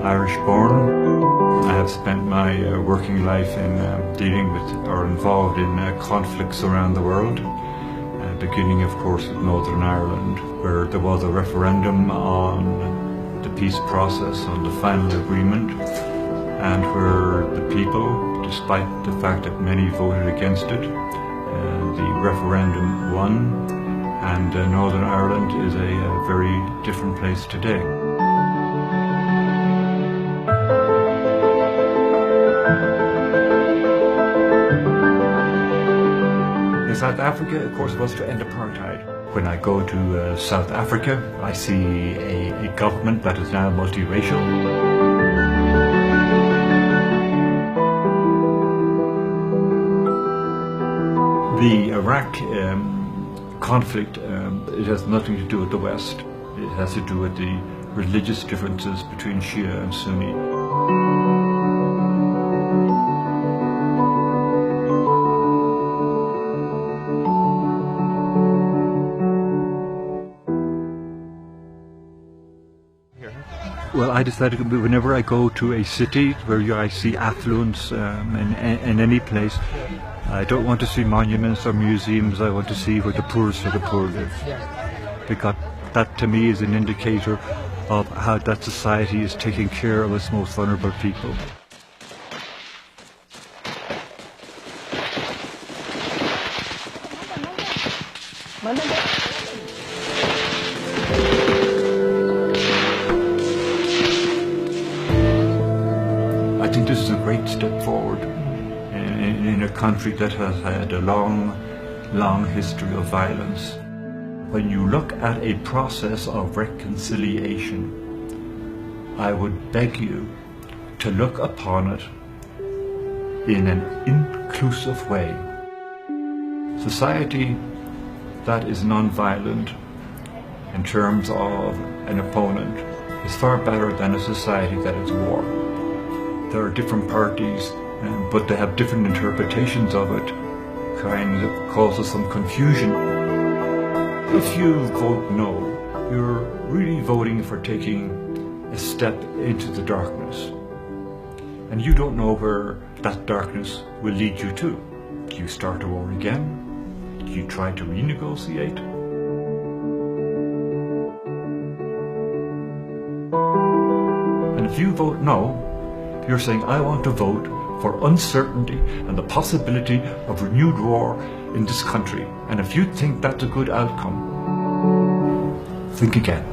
Irish born. I have spent my working life in dealing with or involved in conflicts around the world. Beginning, of course, with Northern Ireland, where there was a referendum on the peace process, on the final agreement, and where the people, despite the fact that many voted against it, the referendum won, and Northern Ireland is a very different place today. In South Africa, of course, was to end apartheid. When I go to South Africa, I see a government that is now multiracial. The Iraq conflict, it has nothing to do with the West. It has to do with the religious differences between Shia and Sunni. Well, I decided whenever I go to a city where I see affluence in any place, I don't want to see monuments or museums. I want to see where the poorest of the poor live. Because that to me is an indicator of how that society is taking care of its most vulnerable people. I think this is a great step forward in a country that has had a long history of violence. When you look at a process of reconciliation, I would beg you to look upon it in an inclusive way. Society that is non-violent in terms of an opponent is far better than a society that is war. There are different parties, but they have different interpretations of it, kind of causes some confusion. If you vote no, you're really voting for taking a step into the darkness. And you don't know where that darkness will lead you to. Do you start a war again? Do you try to renegotiate? And if you vote no, you're saying, I want to vote for uncertainty and the possibility of renewed war in this country. And if you think that's a good outcome, think again.